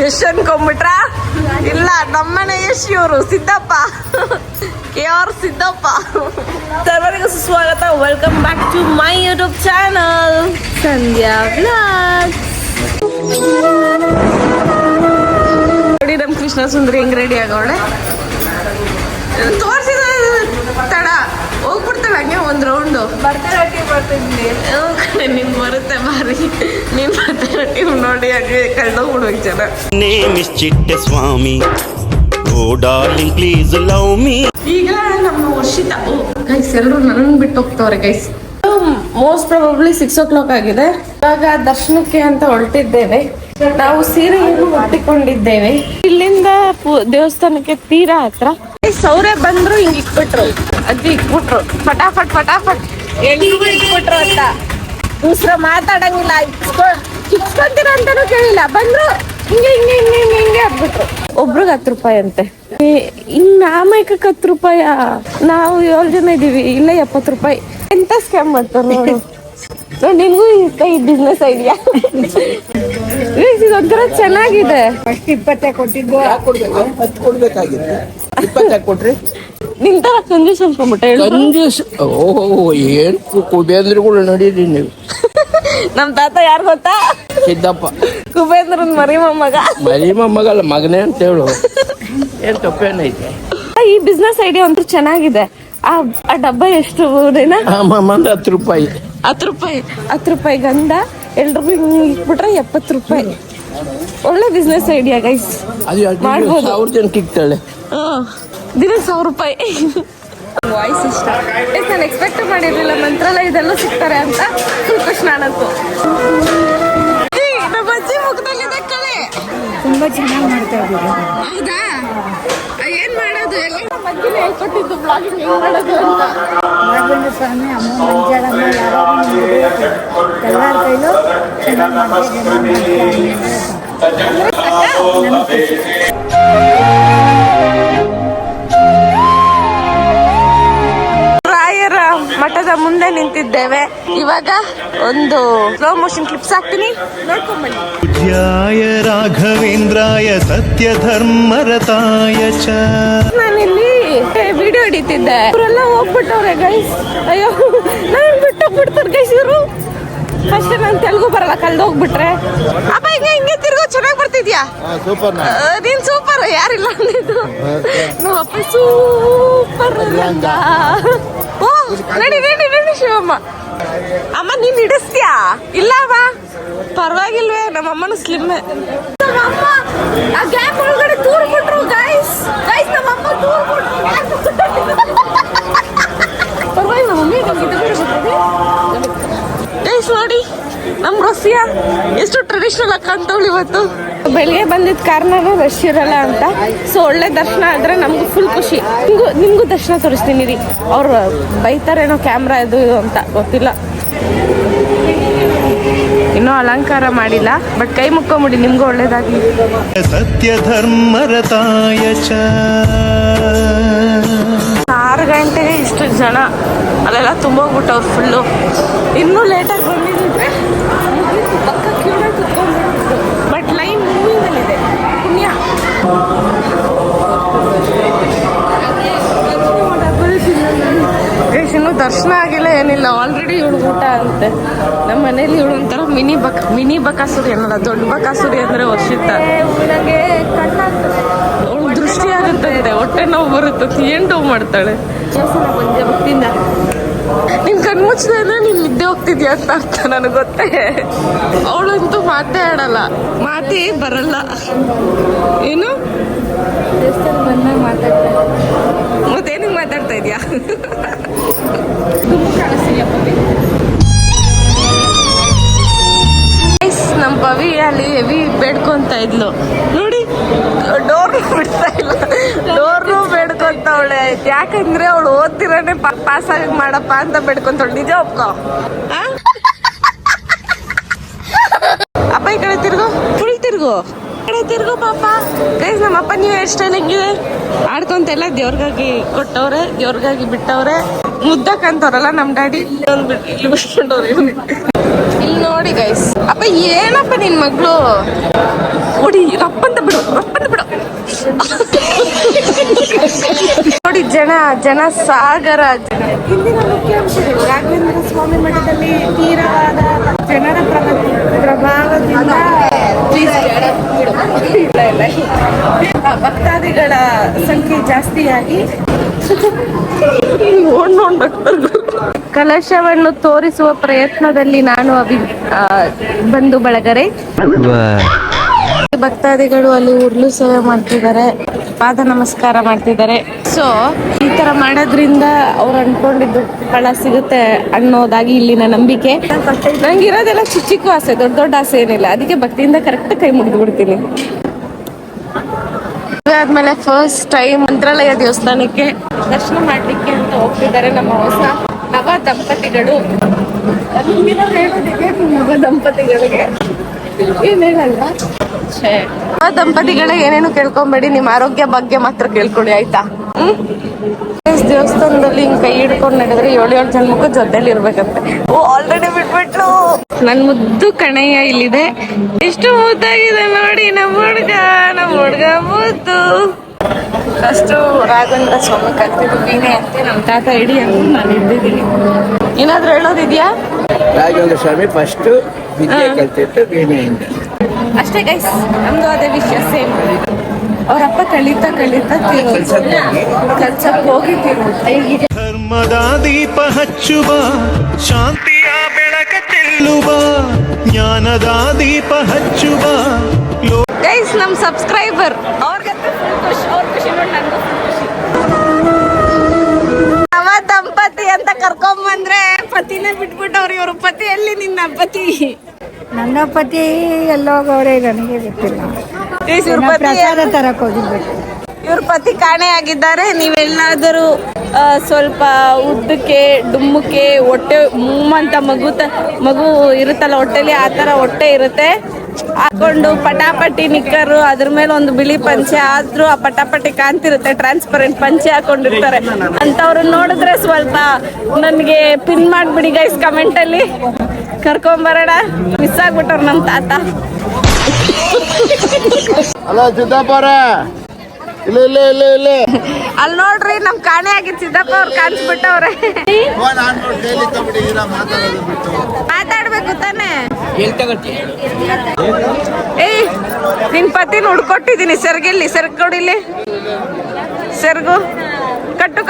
ಯಶ್ ಅನ್ಕೊಂಬಿಟ್ರ ಇಲ್ಲ, ನಮ್ಮನೆ ಯಶ್ ಇವರು ಸಿದ್ದಪ್ಪ, KR ಸಿದ್ದಪ್ಪ. ಸರ್ವರಿಗೂ ಸುಸ್ವಾಗತ. Welcome back to my YouTube channel Sandhya vlogs. ನೋಡಿ ನಮ್ ಕೃಷ್ಣ ಸುಂದರಿ ಹೆಂಗ್ ರೆಡಿ ಆಗೋಳೆ. ತೋರ್ಸಿದ ತಡ ಹೋಗ್ಬಿಡ್ತಾಳೆ ಹಂಗೆ ಒಂದ್ ರೌಂಡು. ಭರತನಾಟ್ಯ ಬರ್ತಿದ್ವಿ. ನಿನ್ ಬರುತ್ತೆ ಬಾರಿ. ನೀನ್ ಭರತನಾಟ್ಯ ನೋಡಿ ಹಂಗೆ ಕಳ್ದೋಗ್ಬಿಡ್ಬೇಕು ಜನ. ನೇಮ್ ಇಸ್ ಚಿಟ್ಟೆ ಸ್ವಾಮಿ, oh darling please love me. ಈಗ ನಮ್ಮ ವರ್ಷಿತ ಗೈಸ್ ಎಲ್ಲರೂ ನನ್ನ ಬಿಟ್ಟು ಹೋಗ್ತವ್ರೆ ಗೈಸ್. ಮೋಸ್ಟ್ ಪ್ರಾಬಬ್ಲಿ 6 o'clock ಆಗಿದೆ. ಇವಾಗ ದರ್ಶನಕ್ಕೆ ಅಂತ ಹೊರಟಿದ್ದೇವೆ. ನಾವು ಸೀರೆಯನ್ನು ಒಟ್ಟಿಕೊಂಡಿದ್ದೇವೆ. ಇಲ್ಲಿಂದ ದೇವಸ್ಥಾನಕ್ಕೆ ತೀರಾ ಹತ್ರ. ಸೌರೆ ಬಂದ್ರು ಹಿಂಗ್ ಇಕ್ಬಿಟ್ರು, ಅದು ಇಕ್ಬಿಟ್ರು ಫಟಾಫಟ್ ಫಟಾಫಟ್ ಹೆಂಗಿಗೂ ಇಕ್ಬಿಟ್ರು ಅಂತ. ದೂಸರ ಮಾತಾಡಂಗಿಲ್ಲ, ಇಕ್ಸ್ಕೊಂತೀರ ಅಂತಾನು ಕೇಳಿಲ್ಲ, ಬಂದ್ರು ಹಿಂಗೆ ಹಿಂಗೆ ಹಿಂಗೆ ಹಿಂಗೆ ಹಿಂಗೆ ಹಾಕ್ಬಿಟ್ರು. ಒಬ್ರಿಗೆ 10 ರೂಪಾಯಿ ಅಂತೆ. ಇನ್ ನಾಮೈಕಕ್ಕೆ 10 ರೂಪಾಯ. ನಾವು 7 ಜನ ಇದೀವಿ, ಇಲ್ಲ 70 ರೂಪಾಯಿ. ಎಂತ ಸ್ಕ್ಯಾಮ್ ಮಾಡ್ತಾರೆ ನೋಡು. ನಿನ್ಗೂ ಈ ಬಿಸ್ನೆಸ್ ಐಡಿಯಾ ಇದೊಂಥರ ಚೆನ್ನಾಗಿದೆ. ಫಸ್ಟ್ 20 ಕೊಟ್ಟಿದ್ದು. 10 ಕೊಡ್ಬೇಕಾಗಿತ್ತು, 20 ಕೊಟ್ರಿ. ನಿಂತರ ಕಂಜೂಸ್ ಅನ್ಕೊಂಡ್ಬಿಟ್ಟೆ. ಕಂಜೂಸ್? ಓಹೋ, ಏನ್ ಕುಬೇಂದ್ರಗಳು ನಡೀರಿ ನೀವು. ನಮ್ ತಾತ ಯಾರು ಗೊತ್ತಾ? ಸಿದ್ದಪ್ಪ. ಕುಬೇಂದ್ರನ್ ಮರಿ ಮೊಮ್ಮಗ. ಮರಿ ಮೊಮ್ಮಗಲ್ಲ, ಮಗನೇ ಅಂತ ಹೇಳು. ಏನ್ ತಪ್ಪೇನೈತೆ? ಈ ಬಿಸ್ನೆಸ್ ಐಡಿಯಾ ಅಂತೂ ಚೆನ್ನಾಗಿದೆ. ಆ ಡಬ್ಬ ಎಷ್ಟು? 10 ರೂಪಾಯಿ. 10 ರೂಪಾಯಿ 10 ರೂಪಾಯಿ ಗಂಧ ಎಲ್ರಿಗೂ ಇಟ್ಬಿಟ್ರೆ 70 ರೂಪಾಯಿ. ಒಳ್ಳೆ ಬಿಸ್ನೆಸ್ ಐಡಿಯಾ ಗೈಸ್, ಮಾಡ್ಬೋದು. 1000 ಜನಕ್ಕೆ ಇಕ್ತಾಳೆ. ದಿನ 1000 ರೂಪಾಯಿ. ವಾಯ್ಸ್ ಇಷ್ಟ. ನಾನು ಎಕ್ಸ್ಪೆಕ್ಟ್ ಮಾಡಿರ್ಲಿಲ್ಲ ಮಂತ್ರಾಲಯದಲ್ಲೂ ಸಿಗ್ತಾರೆ ಅಂತ. ಫುಲ್ ಖುಷಿ ನಾನಂತೂ. ನಮ್ಮ ಅಜ್ಜಿ ಮುಖದಲ್ಲಿದೆ ಕಳೆ. ತುಂಬಾ ಚೆನ್ನಾಗಿ ಮಾಡ್ತಾ ಇದ್ದೀವಿ. ಹೌದಾ? ಏನ್ ಮಾಡೋದು ಎಲ್ಲ ನಮ್ಮ ಅಜ್ಜಿನ ಹೇಳ್ಕೊಟ್ಟಿದ್ದು ಬ್ಲಾಗಿಂಗ್ ಹೆಂಗ್ ಮಾಡೋದು ಅಂತ. ನಾಗೇಂದ್ರ ಸ್ವಾಮಿ, ಅಮ್ಮ ಮಂಜಾಳಮ್ಮ, ಎಲ್ಲರ ಕೈಲೂ ಚೆನ್ನಾಗಿ ರಾಯರ ಮಠದ ಮುಂದೆ ನಿಂತಿದ್ದೇವೆ. ಇವಾಗ ಒಂದು ಸ್ಲೋ ಮೋಷನ್ ಕ್ಲಿಪ್ಸ್ ಹಾಕ್ತೀನಿ, ನೋಡ್ಕೊಂಬನ್ನಿ. ಪೂಜ್ಯಾಯ ರಾಘವೇಂದ್ರಾಯ ಸತ್ಯ ಧರ್ಮರತಾಯ ಚ. ನಾನಿಲ್ಲಿ ವಿಡಿಯೋ ಹಿಡಿತಿದ್ದೆ, ಇವರೆಲ್ಲ ಹೋಗ್ಬಿಟ್ಟವ್ರೆ ಗೈಸ್. ಅಯ್ಯೋ, ನಾನು ಬಿಟ್ಟೋಗ್ಬಿಡ್ತಾರೆ ಗೈಸ್ ಇವರು. ಫಸ್ಟ್ ನಾನು ತೆಲುಗು ಬರಲ್ಲ, ಕಳ್ದೋಗ್ಬಿಟ್ರೆ. ಅಪ್ಪ ಹಿಂಗೆ ಹಿಂಗೆ ತಿರ್ಗೋ ಚೆನ್ನಾಗಿ ಬರ್ತಿದ್ಯಾ? ನೀನ್ ಸೂಪರ್. ಯಾರಿಲ್ಲ ಅಂದಿದ್ದು? ನಮ್ಮಪ್ಪ ಸೂಪರ್. ಓ, ನಡಿ ನಡಿ ನಡಿ ಶಿವಮ್ಮ. ಅಮ್ಮ ನೀನ್ ಹಿಡಿಸ್ತೀಯಾ? ಇಲ್ಲವ ಪರವಾಗಿಲ್ವೇ, ನಮ್ಮಮ್ಮನ ಸ್ಲಿಮ್ಮೆ. ನಮ್ಮಮ್ಮ ಆ ಗ್ಯಾಪ್ ಒಳಗಡೆ ತೂರ್ಬಿಟ್ರು ಗೈಸ್. ಗೈಸ್ ನಮ್ಮಮ್ಮ ತೂರ್ಬಿಟ್ರು. ಪರವಾಗಿಲ್ಲ ಮಮ್ಮಿ, ಗೈಸ್ ನೋಡಿ ನಮ್ ರಸಿಯಾ ಎಷ್ಟು ಟ್ರೆಡಿಷನಲ್ ಆಗಿ ಕಾಣ್ತಾವಳು ಇವತ್ತು. ಬೆಳಿಗ್ಗೆ ಬಂದಿದ್ದ ಕಾರಣ ರಶ್ ಇರಲ್ಲ ಅಂತ. ಸೊ ಒಳ್ಳೆ ದರ್ಶನ ಆದ್ರೆ ನಮ್ಗೂ ಫುಲ್ ಖುಷಿ. ನಿಮ್ಗೂ ದರ್ಶನ ತೋರಿಸ್ತೀನಿ ರೀ. ಅವ್ರು ಬೈತಾರೇನೋ ಕ್ಯಾಮ್ರಾ ಇದು ಅಂತ ಗೊತ್ತಿಲ್ಲ. ಇನ್ನೂ ಅಲಂಕಾರ ಮಾಡಿಲ್ಲ, ಬಟ್ ಕೈ ಮುಕ್ಕೊಂಬಿಡಿ, ನಿಮ್ಗೂ ಒಳ್ಳೇದಾಗ್ಲಿ. ಸತ್ಯ ಧರ್ಮರತಾಯ ಚ. 6 ಗಂಟೆಗೆ ಇಷ್ಟು ಜನ ಅಲ್ಲೆಲ್ಲ ತುಂಬೋಗ್ಬಿಟ್ಟವ್ರು ಫುಲ್ಲು. ಇನ್ನೂ ಲೇಟಾಗಿ ಬಂದಿದ್ರೆ ಪಕ್ಕ ಕ್ಯೂಡಾಗಿ ಕುತ್ಕೊಂಡ್ಬಿಟ್ಟು. ಬಟ್ ಲೈನ್ ಮೂವಿಂಗಲ್ಲಿದೆ, ಪುಣ್ಯ. ಇನ್ನೂ ದರ್ಶನ ಆಗಿಲ್ಲ, ಏನಿಲ್ಲ. ಆಲ್ರೆಡಿ ಇವಳು ಊಟ ಅಂತೆ. ನಮ್ಮ ಮನೇಲಿ ಇವಳು ಒಂಥರ ಮಿನಿ ಬಕಾಸುರಿ ಅನ್ನಲ್ಲ, ದೊಡ್ಡ ಬಕಾಸುರಿ ಅಂದ್ರೆ ವರ್ಷಿತ. ನನಗೆ ಕಣ್ಣಾಗ್ತದೆ, ಅವಳು ದೃಷ್ಟಿ ಆಗುತ್ತದೆ, ಹೊಟ್ಟೆ ನೋವು ಬರುತ್ತೆ, ಏನ್ ನೋವು ಮಾಡ್ತಾಳೆ. ಬಂದೆ ಭಕ್ತಿಯಿಂದ. ನಿನ್ ಕಣ್ ಮುಚ್ಚಿದೆ ಅಂದ್ರೆ ನೀನ್ ನಿದ್ದೆ ಹೋಗ್ತಿದ್ಯಾ ಅಂತ ಅರ್ಥ, ನನಗೆ ಗೊತ್ತೇ. ಅವಳಂತೂ ಮಾತೇ ಆಡಲ್ಲ, ಮಾತೇ ಬರಲ್ಲ. ಏನು ಬಂದಾಗ ಮಾತಾಡ್ತಾರೆ. ಮತ್ತೇನಿಗೆ ಮಾತಾಡ್ತಾ ಇದ್ಯಾ? ನಮ್ಮ ಪವಿ ಅಲ್ಲಿ ಹೆವಿ ಬೇಡ್ಕೊಂತ ಇದ್ಲು ನೋಡಿ. ಡೋರ್ನು ಬಿಡ್ತಾ ಇಲ್ಲ, ಡೋರ್ನು ಬೇಡ್ಕೊಂತವಳೆ. ಯಾಕಂದ್ರೆ ಅವಳು ಓದ್ತಿರನೆ ಪಾಸ್ ಆಗಿ ಮಾಡಪ್ಪ ಅಂತ ಬೇಡ್ಕೊಂತವಳು. ನಿಜ ಒಪ್ಕೋ. ಅಪ್ಪ ಈ ಕಡೆ ತಿರ್ಗೋ, ಫುಲ್ ತಿರ್ಗೋ, ಕಡೆ ತಿರ್ಗೋ ಪಾಪ. ಗೈಸ್ ನಮ್ಮಪ್ಪ ನೀವು ಹೇರ್ ಸ್ಟೈಲ್ ಹೆಂಗಿದೆ ಆಡ್ಕೊಂತೆಲ್ಲ ದೇವ್ರಿಗಾಗಿ ಕೊಟ್ಟವ್ರೆ, ದೇವ್ರಿಗಾಗಿ ಬಿಟ್ಟವ್ರೆ. ಮುದ್ದಕ್ಕಂತವ್ರಲ್ಲ ನಮ್ಮ ಡ್ಯಾಡಿ. ಇಲ್ಲಿ ಬಿಟ್ಕೊಂಡವ್ರೆ. ಇಲ್ಲಿ ನೋಡಿ ಗೈಸ್. ಅಪ್ಪ ಏನಪ್ಪ ನಿನ್ ಮಗಳು ನೋಡಿ ರಪ್ಪಂತ ಬಿಡು ನೋಡಿ ಜನ ಸಾಗರ. ಇಂದಿನ ಮುಖ್ಯಾಂಶಗಳು: ರಾಘವೇಂದ್ರ ಸ್ವಾಮಿ ಮಠದಲ್ಲಿ ತೀವ್ರವಾದ ಜನರ ಪ್ರಭಾವದಿಂದ ಭಕ್ತಾದಿಗಳ ಸಂಖ್ಯೆ ಜಾಸ್ತಿಯಾಗಿ ಕಲಶವನ್ನು ತೋರಿಸುವ ಪ್ರಯತ್ನದಲ್ಲಿ ನಾನು ಬಂಧು ಬಳಗರೆ ಭಕ್ತಾದಿಗಳು ಅಲ್ಲಿ ಉರ್ಲು ಸೇವೆ ಮಾಡ್ತಿದ್ದಾರೆ, ಪಾದ ನಮಸ್ಕಾರ ಮಾಡ್ತಿದ್ದಾರೆ. ಸೊ ಈ ತರ ಮಾಡೋದ್ರಿಂದ ಅವ್ರು ಅನ್ಕೊಂಡಿದ್ದು ಫಲ ಸಿಗುತ್ತೆ ಅನ್ನೋದಾಗಿ ಇಲ್ಲಿನ ನಂಬಿಕೆ. ನಂಗೆ ಇರೋದೆಲ್ಲ ಚಿಕ್ಕ ಆಸೆ, ದೊಡ್ಡ ಆಸೆ ಏನಿಲ್ಲ. ಅದಕ್ಕೆ ಭಕ್ತಿಯಿಂದ ಕರೆಕ್ಟ್ ಕೈ ಮುಗಿದು ಬಿಡ್ತೀನಿ. ಆದ್ಮೇಲೆ ಫಸ್ಟ್ ಟೈಮ್ ಮಂತ್ರಾಲಯ ದೇವಸ್ಥಾನಕ್ಕೆ ದರ್ಶನ ಮಾಡ್ಲಿಕ್ಕೆ ಅಂತ ಹೋಗ್ತಿದ್ದಾರೆ ನಮ್ಮ ಹೊಸ ನವ ದಂಪತಿಗಳು. ನವ ದಂಪತಿಗಳಿಗೆ ಏನ್ ಹೇಳಲ್ವಾ? ನವ ದಂಪತಿಗಳೇ ಏನೇನು ಕೇಳ್ಕೊಂಬೇಡಿ, ನಿಮ್ ಆರೋಗ್ಯ ಬಗ್ಗೆ ಮಾತ್ರ ಕೇಳ್ಕೊಳ್ಳಿ, ಆಯ್ತಾ? ದೇವಸ್ಥಾನದಲ್ಲಿ ಹಿಂಗ್ ಕೈ ಹಿಡ್ಕೊಂಡು ನಡೆದ್ರೆ 7 ಜನ್ಮಕ್ಕೂ ಜೊತೆಲಿ ಇರ್ಬೇಕಂತೆ. ಓ ಆಲ್ರೆಡಿ ಬಿಟ್ಬಿಟ್ಲು. ನನ್ ಮುದ್ದು ಕಣಯ್ಯ ಇಲ್ಲಿದೆ. ಎಷ್ಟು ಮುದ್ದಾಗಿದೆ ನೋಡಿ ನಮ್ಮ ಹುಡ್ಗ ಮುದ್ದು. ಅಷ್ಟು ರಾಘವೇಂದ್ರ ಸ್ವಾಮಿ ಕಲ್ತಿದ್ದು ವೀಣೆ ಅಂತೆ ನಮ್ಮ ತಾತ ಇಡಿ ಅಂತ ನಾನು ಇದ್ದಿದ್ದೀನಿ. ಏನಾದ್ರು ಹೇಳೋದಿದ್ಯಾ? ರಾಘವೇಂದ್ರ ಸ್ವಾಮಿ ಫಸ್ಟ್ ವಿದ್ಯೆ ಕಲ್ತಿತ್ತು ವೀಣೆಯಿಂದ. ಅಷ್ಟೇ ಗೈಸ್, ನಮ್ದು ಅದೇ ವಿಷಯ ಸೇಮ್. ಅವರಪ್ಪ ಕಳೀತಾ ಕಲ್ಸಕ್ ಹೋಗಿ ಧರ್ಮದ ದೀಪ ಹಚ್ಚುವ, ಶಾಂತಿಯ ಬೆಳಕ ಚೆಲ್ಲುವ, ಜ್ಞಾನದ ದೀಪ ಹಚ್ಚುವ. ಗೈಸ್ ನಮ್ ಸಬ್ಸ್ಕ್ರೈಬರ್ ಅವ್ರಿಗಂತೂ ಖುಷಿ, ಅವ್ರ ಖುಷಿ ನೋಡಿ ನನಗೂ ಖುಷಿ. ನವ ದಂಪತಿ ಅಂತ ಕರ್ಕೊಂಬಂದ್ರೆ ಪತಿನೇ ಬಿಟ್ಬಿಟ್ಟವ್ರಿ. ಅವ್ರ ಪತಿ ಎಲ್ಲಿ? ನಿನ್ನ ಪತಿ? ನನ್ನ ಪತಿ ಎಲ್ಲೋಗವ್ರೆ ನನಗೆ ಗೊತ್ತಿಲ್ಲ. ಇವ್ರ ಪತಿ ಪ್ರಸಾದ ತರಕ್ ಹೋಗಿರ್ಬೇಕು. ಇವ್ರ ಪತಿ ಕಾಣೆ ಆಗಿದ್ದಾರೆ. ನೀವೆಲ್ಲಾದರೂ ಸ್ವಲ್ಪ ಉದ್ದಕ್ಕೆ ಡುಮ್ಮಕ್ಕೆ ಹೊಟ್ಟೆ ಮೂಮಂತ ಮಗು ಇರುತ್ತಲ್ಲ ಹೊಟ್ಟೆಲಿ, ಆ ತರ ಹೊಟ್ಟೆ ಇರುತ್ತೆ, ಹಾಕೊಂಡು ಪಟಾಪಟಿ ನಿಕ್ಕರು, ಅದ್ರ ಮೇಲೆ ಒಂದು ಬಿಳಿ ಪಂಚೆ, ಆದ್ರೂ ಆ ಪಟಾಪಟಿ ಕಾಣ್ತಿರುತ್ತೆ, ಟ್ರಾನ್ಸ್ಪರೆಂಟ್ ಪಂಚೆ ಹಾಕೊಂಡಿರ್ತಾರೆ. ಅಂತವ್ರು ನೋಡಿದ್ರೆ ಸ್ವಲ್ಪ ನನ್ಗೆ ಪಿನ್ ಮಾಡ್ಬಿಡಿ ಗೈಸ್ ಕಮೆಂಟ್ ಅಲ್ಲಿ. ಕರ್ಕೊಂಬರೋಣ. ಮಿಸ್ ಆಗ್ಬಿಟ್ಟವ್ರು ನಮ್ ತಾತ. ಹಲೋ ಸಿದ್ದಪ್ಪರ, ಇಲ್ಲ ಅಲ್ಲಿ ನೋಡ್ರಿ ನಮ್ ಕಾಣೆ ಆಗಿದ್ ಸಿದ್ದಪ್ಪ ಅವ್ರು ಕಾಣಿಸ್ಬಿಟ್ಟವ್ರೆ. ಮಾತಾಡ್ಬೇಕು ತಾನೆ. ಏಯ್ ನಿನ್ ಪತಿನ ಹುಡ್ಕೊಟ್ಟಿದೀನಿ. ಸೆರ್ಗೆಲ್ಲಿ ಸೆರ್ಗ್ ಕೊಡಿಲಿ. ಸೆರ್ಗು ಕಟ್ಟು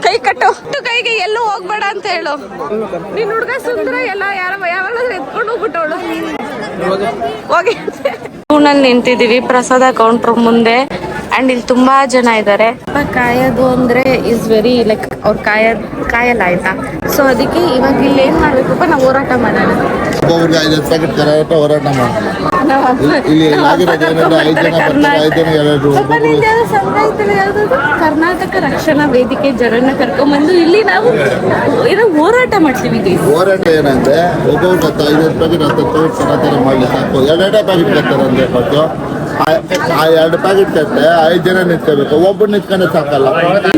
ಕೈ ಕಟ್ಟು. ಕೈಗೆ ಎಲ್ಲೂ ಹೋಗ್ಬೇಡ ಅಂತ ಹೇಳು. ನಿನ್ ಹುಡ್ಗ ಸುಂದರ ಎಲ್ಲ ಯಾವಾಗಾದ್ರೂ ಎತ್ಕೊಂಡು ಹೋಗ್ಬಿಟ್ಟವಳು. ಹೋಗಿ ನಲ್ಲಿ ನಿಂತಿದೀವಿ ಪ್ರಸಾದ ಕೌಂಟರ್ ಮುಂದೆ. ಅಂಡ್ ಇಲ್ಲಿ ತುಂಬಾ ಜನ ಇದ್ದಾರೆ. ಕಾಯೋದು ಅಂದ್ರೆ ಇಸ್ ವೆರಿ ಲೈಕ್ ಅವ್ರು ಕಾಯಲ್ಲ, ಆಯ್ತಾ? ಸೊ ಅದಕ್ಕೆ ಇವಾಗ ಇಲ್ಲಿ ಏನ್ ಮಾಡ್ಬೇಕಪ್ಪ, ನಾವು ಹೋರಾಟ ಮಾಡೋಣ. ಹೋರಾಟ ಕರ್ನಾಟಕ ರಕ್ಷಣಾ ವೇದಿಕೆ ಜನರನ್ನ ಕರ್ಕೊಂಡ್ಬಂದು ಇಲ್ಲಿ ನಾವು ಏನೋ ಹೋರಾಟ ಮಾಡ್ತೀವಿ. ಹೋರಾಟ ಏನಂದ್ರೆ ಒಬ್ಬೊಬ್ರು 5 ಪ್ಯಾಕೆಟ್ ಮಾಡ್ಲಿ ಸಾಕು. 2 ಪ್ಯಾಕೆಟ್ ಬರ್ತಾರೆ ಅಂದ್ರೆ ಕೊಟ್ಟು ಆ 2 ಪ್ಯಾಕೆಟ್ ಕಟ್ಟೆ 5 ಜನ ನಿಂತ್ಕೋಬೇಕು. ಒಬ್ಬರು ನಿಂತ್ಕೊಂಡ್ರೆ ಸಾಕಲ್ಲ.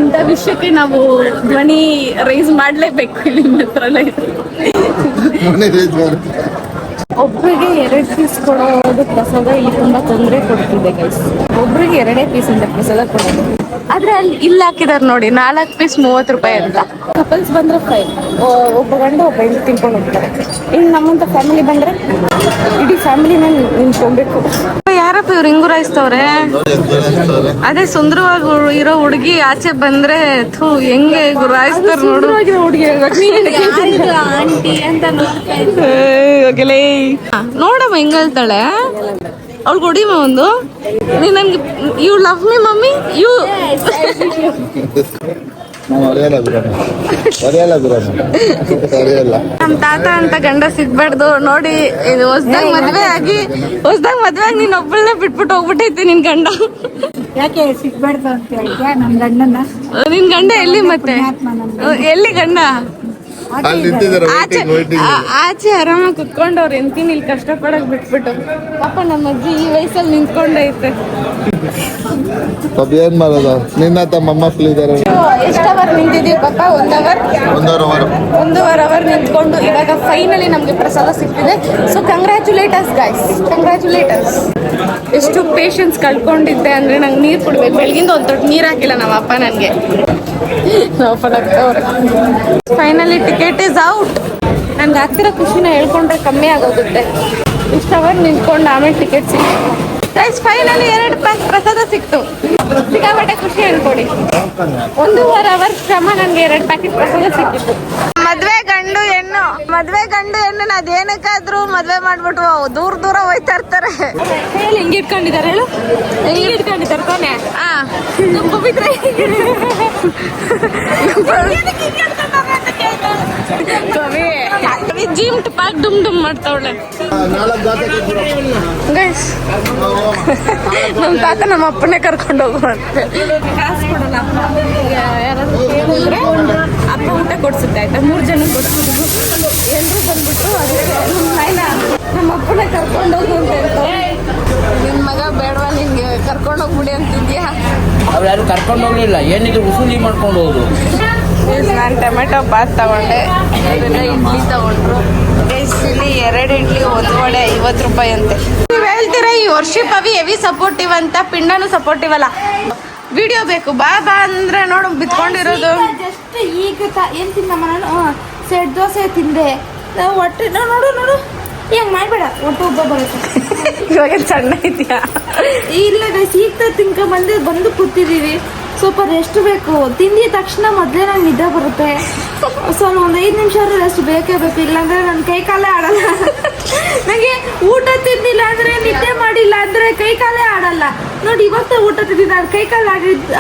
ಇಂಥ ವಿಷಯಕ್ಕೆ ನಾವು ಧ್ವನಿ ರೈಸ್ ಮಾಡ್ಲೇಬೇಕು. ನಿಮ್ಮ ಹತ್ರನೇ ಒಬ್ರಿಗೆ 2 ಪೀಸ್ ಕೊಡೋದು ಪ್ರಸಾದ ಇಲ್ಲಿ ತುಂಬಾ ತೊಂದರೆ ಕೊಡ್ತಿದೆ ಗೈಸ್. ಒಬ್ರಿಗೆ 2 ಪೀಸ್ ಅಂತ ಪ್ರಸಾದ ಕೊಡೋದು. ಆದ್ರೆ ಅಲ್ಲಿ ಇಲ್ಲಿ ಹಾಕಿದಾರೆ ನೋಡಿ 4 ಪೀಸ್ 30 ರೂಪಾಯಿ ಅಂತ. ಕಪಲ್ಸ್ ಬಂದ್ರೆ 5, ಒಬ್ಬ ಗಂಡ ಒಬ್ಬ ಹೆಣ್ಣು ತಿನ್ಕೊಂಡು ಹೋಗ್ತಾರೆ. ಇನ್ನು ನಮ್ಮಂತ ಫ್ಯಾಮಿಲಿ ಬಂದ್ರೆ ಇಡೀ ಫ್ಯಾಮಿಲಿನ ನಿಂತ್ಕೊಬೇಕು. ಯಾರಪ್ಪ ಇವ್ರು ಹಿಂಗು ರಾಯಿಸ್ತವ್ರೆ? ಅದೇ ಸುಂದರವಾಗಿ ಇರೋ ಹುಡುಗಿ ಆಚೆ ಬಂದ್ರೆ ಹೆಂಗೆ ರಾಯಿಸ್ತಾರ ನೋಡು. ನೋಡಮ್ಮ ಹೆಂಗ ಹೇಳ್ತಾಳೆ. ಅವಳು ಹೊಡಿಮ ಒಂದು. ನೀ ನನ್ಗೆ you love me mummy you. ನಮ್ ತಾತ ಅಂತ ಗಂಡ ಸಿಗ್ಬಾರ್ದು ನೋಡಿ. ಹೊಸ್ದಾಗ ಮದ್ವೆ ಆಗಿ ನೀನ್ ಒಬ್ಬಳನ್ನ ಬಿಟ್ಬಿಟ್ಟು ಹೋಗ್ಬಿಟ್ಟೈತಿ ನಿನ್ ಗಂಡ. ಯಾಕೆ ಸಿಗ್ಬಾರ್ದು ಅಂತ ಹೇಳ್ತೀಯ? ನಮ್ ಗಂಡನ ನಿನ್ ಗಂಡ ಎಲ್ಲಿ ಮತ್ತೆ? ಎಲ್ಲಿ ಗಂಡ? ಅಲ್ಲಿ ನಿಂತಿದ್ದಾರೆ ಆಚೆ ಆಚೆ ಆರಾಮಾಗಿ ಕುತ್ಕೊಂಡವ್ರು ಎಂತೀನಿ ಇಲ್ಲಿ ಕಷ್ಟಪಡಕ್ ಬಿಟ್ಬಿಟ್ಟು ಪಾಪ ನಮ್ಮ ಅಜ್ಜಿ ಈ ವಯಸ್ಸಲ್ಲಿ ನಿಂತ್ಕೊಂಡೈತೆ. ಏನ್ ಮಾಡೋದು, ನಿನ್ನ ತಮ್ಮ ಮಕ್ಕಳಿದ್ದಾರೆ. ಎಷ್ಟು ಅವರ್ ನಿಂತಿದೀವಿ ಪಾಪ? 1 ಅವರ್ 1.5 ಅವರ್ ನಿಂತ್ಕೊಂಡು ಇವಾಗ ಫೈನಲಿ ನಮ್ಗೆ ಪ್ರಸಾದ ಸಿಕ್ತಿದೆ. So congratulations guys, congratulations. ಎಷ್ಟು ಪೇಷನ್ಸ್ ಕಳ್ಕೊಂಡಿದ್ದೆ ಅಂದ್ರೆ ನಂಗೆ ನೀರು ಕುಡ್ಬೇಕು. ಬೆಳಗಿಂದ ಒಂದು ತೊಟ್ಟು ನೀರು ಹಾಕಿಲ್ಲ ನಮ್ಮ ಅಪ್ಪ ನನಗೆ. Finally ticket is out. ನಂಗೆ ಆಗ್ತಿರೋ ಖುಷಿನ ಹೇಳ್ಕೊಂಡ್ರೆ ಕಮ್ಮಿ ಆಗೋಗುತ್ತೆ. ಇಷ್ಟು ಅವರ್ ನಿಂತ್ಕೊಂಡು ಆಮೇಲೆ ಟಿಕೆಟ್ ಸಿಕ್ತು ಗೈಸ್. ಫೈನಲಿ 2 ಪ್ಯಾಕ್ ಪ್ರಸಾದ ಸಿಕ್ತು. ಸಿಕ್ಕಾಪಟ್ಟೆ ಖುಷಿ ಹೇಳ್ಕೊಡಿ. 1.5 ಅವರ್ ಶ್ರಮ ನನಗೆ 2 ಪ್ಯಾಕೆಟ್ ಪ್ರಸಾದ ಸಿಕ್ಕಿತ್ತು. ಮದ್ವೆ ಗಂಡು ಹೆಣ್ಣು ಅದೇನಕ್ಕಾದ್ರೂ ಮದ್ವೆ ಮಾಡ್ಬಿಟ್ಟು ದೂರ ಹೋಯ್ತಾ ಇರ್ತಾರೆ. ಹೇಳಿ ಹಿಂಗೆ ಇಟ್ಕೊಂಡಿದ್ದಾರೆ, ಹೇಳು ಹಿಂಗೆ ಇಟ್ಕೊಂಡಿದ್ದಾರೆ ತಾನೆ. ಜಿಮ್ ಪಾಕ್ ಡುಮ್ ಡುಮ್ ಮಾಡ್ತಾವಳೆ ಗೈಸ್. ನಮ್ಮ ತಾತ ನಮ್ಮ ಅಪ್ಪನೇ ಕರ್ಕೊಂಡು ಹೋಗುವಂತೆ. ಕಾಸು ಕೊಡಲ್ಲ ಯಾರಾದ್ರೂ ಕೇಳಿದ್ರೆ ಅಪ್ಪ ಊಟ ಕೊಡ್ಸುತ್ತೆ ಆಯ್ತಾ. 3 ಜನ ಕೊಡ್ಸಿದ್ರು. ಎಲ್ಲರೂ ಬಂದ್ಬಿಟ್ಟು ನಮ್ಮ ಅಪ್ಪನೇ ಕರ್ಕೊಂಡು ಹೋಗು ಅಂತ ಹೇಳ್ತಾರೆ. ನಿನ್ ಮಗ ಬೇಡವಾ ನಿನ್ಗೆ ಕರ್ಕೊಂಡು ಹೋಗ್ಬಿಡಿ ಅಂತಿದ್ಯಾ? ಅವ್ರು ಯಾರು ಕರ್ಕೊಂಡು ಹೋಗ್ಲಿಲ್ಲ, ಏನಿದ್ರು ಉಸುಲಿ ಮಾಡ್ಕೊಂಡು ಹೋದ್ರು. ನಾನು ಟೊಮೆಟೊ ಬಾತ್ ತಗೊಂಡೆ, ಅದನ್ನ ಇಡ್ಲಿ ತಗೊಂಡ್ರು. ಇಲ್ಲಿ 2 ಇಡ್ಲಿ 1 ವಡೆ 50 ರೂಪಾಯಿ ಅಂತೆ. ನೀವು ಹೇಳ್ತೀರಾ ಈ ವರ್ಷಿಪ್ ಅವಿ ಹೆವಿ ಸಪೋರ್ಟಿವ್ ಅಂತ, ಪಿಂಡನು ಸಪೋರ್ಟಿವ್ ಅಲ್ಲ. ವಿಡಿಯೋ ಬೇಕು ಬಾ ಅಂದ್ರೆ ನೋಡು ಬಿತ್ಕೊಂಡಿರೋದು. ಜಸ್ಟ್ ಈಗ ಏನ್ ತಿನ್ನಮ್ಮ ನಾನು ಸೆಟ್ ದೋಸೆ ತಿಂದೆ. ಹೊಟ್ಟೆ ನೋಡು ಹೆಂಗ್ ಮಾಡ್ಬೇಡ, ಒಟ್ಟು ಉಬ್ಬ ಬರುತ್ತೆ. ಇವಾಗ ಸಣ್ಣ ಇದೆಯಾ? ಇಲ್ಲ ಗೈಸ್, ಈಗ ಬಂದು ಕೂತಿದೀವಿ. ಸ್ವಲ್ಪ ರೆಸ್ಟ್ ಬೇಕು. ತಿಂದಿದ ತಕ್ಷಣ ಮೊದಲೇ ನಂಗೆ ನಿದ್ದೆ ಬರುತ್ತೆ. ಸ್ವಲ್ಪ ಒಂದು 5 ನಿಮಿಷ ರೆಸ್ಟ್ ಬೇಕೇ ಬೇಕು. ಇಲ್ಲಾಂದ್ರೆ ನನ್ನ ಕೈ ಕಾಲೇ ಆಡಲ್ಲ. ನನಗೆ ಊಟ ತಿಂದಿಲ್ಲ ಅಂದ್ರೆ, ನಿದ್ದೆ ಮಾಡಿಲ್ಲ ಅಂದ್ರೆ ಕೈ ಕಾಲೇ ಆಡಲ್ಲ. ನೋಡಿ ಇವತ್ತು ಊಟ ತಿಂದಿದ್ದ ಕೈ ಕಾಲು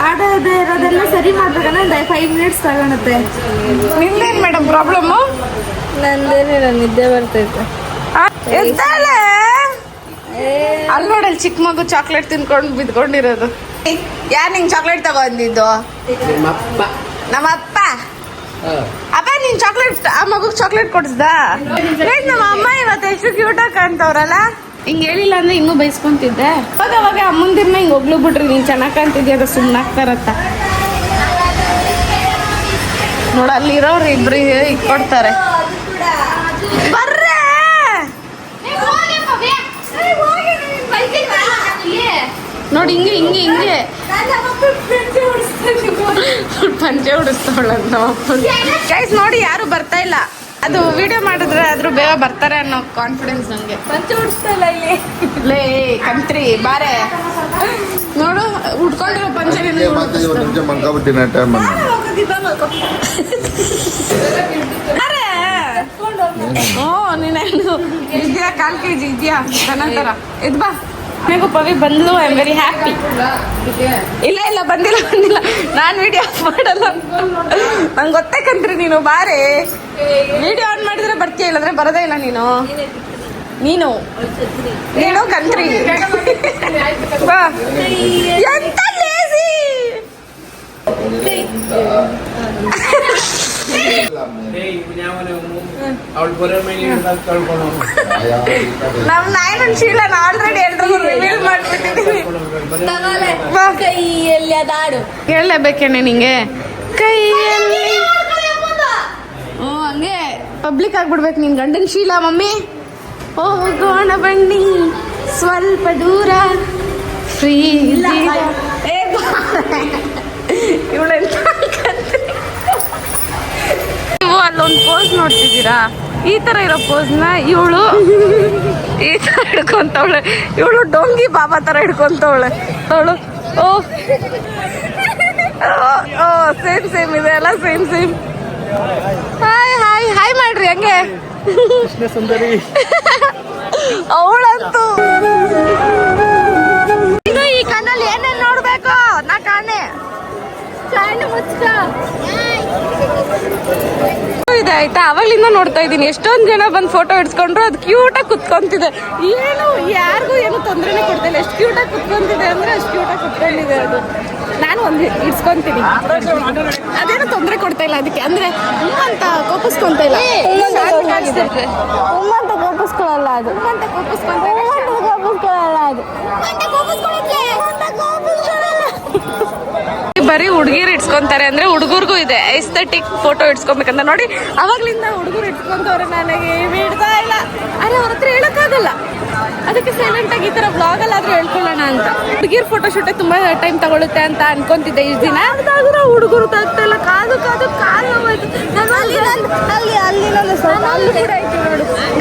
ಆಡೋದೇ ಇರೋದೆಲ್ಲ ಸರಿ ಮಾಡ್ಬೇಕಂದ್ರೆ ಒಂದು 5 ಮಿನಿಟ್ಸ್ ತಗೊಳುತ್ತೆ. ನಿಮ್ದೇನು ಮೇಡಮ್ ಪ್ರಾಬ್ಲಮ್ಮು? ನಂದೇನಿಲ್ಲ, ನಿದ್ದೆ ಬರ್ತೈತೆ. ಅಲ್ಲಿ ನೋಡಲ್ಲಿ ಚಿಕ್ಕ ಮಗು ಚಾಕ್ಲೇಟ್ ತಿನ್ಕೊಂಡು ಬಿದ್ಕೊಂಡಿರೋದು. ಯಾರು ನಿಂಗೆ ಚಾಕ್ಲೇಟ್ ತಗೊಂಡಿದ್ದು? ನಮ್ಮಪ್ಪ. ಅಪ್ಪ ನೀನ್ ಚಾಕ್ಲೇಟ್ ಆ ಮಗು ಚಾಕ್ಲೇಟ್ ಕೊಡಿಸ್ದ? ನಮ್ಮ ಅಮ್ಮ ಇವತ್ತು ಎಷ್ಟು ಕ್ಯೂಟಾಗಿ ಕಾಣ್ತವ್ರಲ್ಲ. ಹಿಂಗೆ ಹೇಳಿಲ್ಲ ಅಂದ್ರೆ ಇನ್ನೂ ಬೈಸ್ಕೊಂತಿದ್ದೆ. ಅವಾಗ ಅಮ್ಮಂದಿರ್ನ ಹಿಂಗೆ ಹೋಗ್ಲು ಬಿಟ್ರಿ, ನೀನ್ ಚೆನ್ನಾಗಿ ಕಾಣ್ತಿದ್ಯ ಅದು ಸುಮ್ಮನಾಗ್ತಾರತ್ತ. ನೋಡ ಅಲ್ಲಿರೋರು ಇಬ್ರಿಗೆ ಇಟ್ಕೊಡ್ತಾರೆ. ಬರ್ರೆ ನೋಡಿ ಹಿಂಗೆ ಪಂಚೆ ಉಡಿಸ್ತಾವಳಂತ ಗೈಸ್. ನೋಡಿ ಯಾರು ಬರ್ತಾ ಇಲ್ಲ. ಅದು ವಿಡಿಯೋ ಮಾಡಿದ್ರೆ ಆದ್ರೂ ಬೇಗ ಬರ್ತಾರೆ ಅನ್ನೋ ಕಾನ್ಫಿಡೆನ್ಸ್ ನಂಗೆ. ಪಂಚೆ ಉಡಿಸ್ತಾ ಇಲ್ಲ ಇಲ್ಲಿ. ಲೇ ಕಂತ್ರಿ ಬಾರೆ ನೋಡು ಉಟ್ಕೊಂಡಿರೋ ಪಂಚೆ. ನೀನೇನು ಇದೆಯಾ? 1/4 kg ಇದೆಯಾ ನಂತರ ಇದು ಬಾ. ನನಗೂ ಪವಿ ಬಂದ್ಲು. I am very happy. ಇಲ್ಲ ಬಂದಿಲ್ಲ ನಾನು ವಿಡಿಯೋ ಆಫ್ ಮಾಡಲ್ಲ. ನಂಗೆ ಗೊತ್ತೇ ಕಂತ್ರಿ ನೀನು ಬಾರೆ. ವಿಡಿಯೋ ಆನ್ ಮಾಡಿದ್ರೆ ಬರ್ತೀಯ, ಇಲ್ಲಂದ್ರೆ ಬರೋದೇ ಇಲ್ಲ ನೀನು ಕಂತ್ರಿ. ಬಾ. ಎಂತ ಲೇಜಿ. ನಮ್ ನಾಯನ ಶೀಲನ ಆಲ್ರೆಡಿ ಎಲ್ರಿಗೂ ರಿವೀಲ್ ಮಾಡ್ಬಿಟ್ಟಿದೀವಿ. ಕೈಯಲ್ಲಿ ಅದಾಡು ಹೇಳಲೇಬೇಕೇನೆ ನಿಂಗೆ ಕೈಯಲ್ಲಿ. ಹಂಗೆ ಪಬ್ಲಿಕ್ ಆಗ್ಬಿಡ್ಬೇಕು ನಿನ್ ಗಂಡನ ಶೀಲ. ಮಮ್ಮಿ ಹೋಗೋಣ ಬನ್ನಿ ಸ್ವಲ್ಪ ದೂರ ಫ್ರೀ. ಇವಳೆಂತ ನೀವು ಅಲ್ಲೊಂದು ಪೋಸ್ ನೋಡ್ತಿದ್ದೀರಾ? ಈ ತರ ಇರೋ ಪೋಸ್ನ ಇವಳು ಈ ತರ ಹಿಡ್ಕೊಂತವಳೆ. ಇವಳು ಡೋಂಗಿ ಬಾಬಾ ತರ ಹಿಡ್ಕೊಂತವಳೆ ಅವಳು. ಓ ಸೇಮ್ ಇದೆ ಅಲ್ಲ, ಸೇಮ್. ಹಾಯ್ ಮಾಡ್ರಿ ಹಂಗೆ. ಅವಳಂತೂ ಇದು ಈ ಕಣ್ಣಲ್ಲಿ ಏನೇನ್ ನೋಡ್ಬೇಕು ನಾ ಕಾಣೆ. ಕಣ್ಣು ಮುಚ್ಚ ಇದೆ ಆಯ್ತಾ. ಅವಾಗ್ಲಿಂದ ನೋಡ್ತಾ ಇದ್ದೀನಿ ಎಷ್ಟೊಂದು ಜನ ಬಂದು ಫೋಟೋ ಹಿಡ್ಸ್ಕೊಂಡ್ರು. ಅದು ಕ್ಯೂಟಾಗಿ ಕುತ್ಕೊಂತಿದೆ. ಯಾರಿಗೂ ಏನು ತೊಂದರೆನೇ ಕೊಡ್ತಿಲ್ಲ. ಎಷ್ಟು ಕ್ಯೂಟಾಗಿ ಕುತ್ಕೊಂತಿದೆ ಅಂದ್ರೆ ಅಷ್ಟು ಕ್ಯೂಟಾಗಿ ಕುತ್ಕೊಂಡಿದೆ ಅದು. ನಾನು ಒಂದು ಇಡ್ಸ್ಕೊಂತೀನಿ. ಅದೇನೋ ತೊಂದರೆ ಕೊಡ್ತಾ ಇಲ್ಲ ಅದಕ್ಕೆ, ಅಂದ್ರೆ ಅಂತ ಕೋಪಿಸ್ಕೊಂತ ಇಲ್ಲ. ಉಮ್ಮಂತ ಕೋಪಿಸ್ಕೊಳ್ಳಲ್ಲ ಅದು. ಕೋಪಿಸ್ಕೊಳ್ಳಲ್ಲ ಅದು. ಬರೀ ಹುಡುಗಿರು ಇಡ್ಸ್ಕೊಂತಾರೆ ಅಂದ್ರೆ ಹುಡುಗರ್ಗೂ ಇದೆ ಎಸ್ಥೆಟಿಕ್ ಫೋಟೋ ಇಡ್ಸ್ಕೊಬೇಕಂತ. ನೋಡಿ ಅವಾಗ್ಲಿಂದ ಹುಡುಗರು ಇಟ್ಕೊಂತವ್ರೆ, ನನಗೆ ಬಿಡ್ತಾ ಇಲ್ಲ. ಅರೆ ಅವ್ರ ಹತ್ರ ಹೇಳಕ್ಕಾಗಲ್ಲ, ಅದಕ್ಕೆ ಸೈಲೆಂಟ್ ಆಗಿ ಈ ತರ ಬ್ಲಾಗ್ ಅಲ್ಲಾದ್ರೂ ಹೇಳ್ಕೊಳ್ಳೋಣ ಅಂತ. ಹುಡುಗಿರ್ ಫೋಟೋ ಶೂಟ್ ತುಂಬಾ ಟೈಮ್ ತಗೊಳುತ್ತೆ ಅಂತ ಅನ್ಕೊಂತಿದ್ದೆ ಇಷ್ಟು ದಿನ. ಅದಾದ್ರೂ ಹುಡುಗರು ತಾಗ್ತಾ ಇಲ್ಲ, ಕಾಲು ನೋವಾಯ್ತು.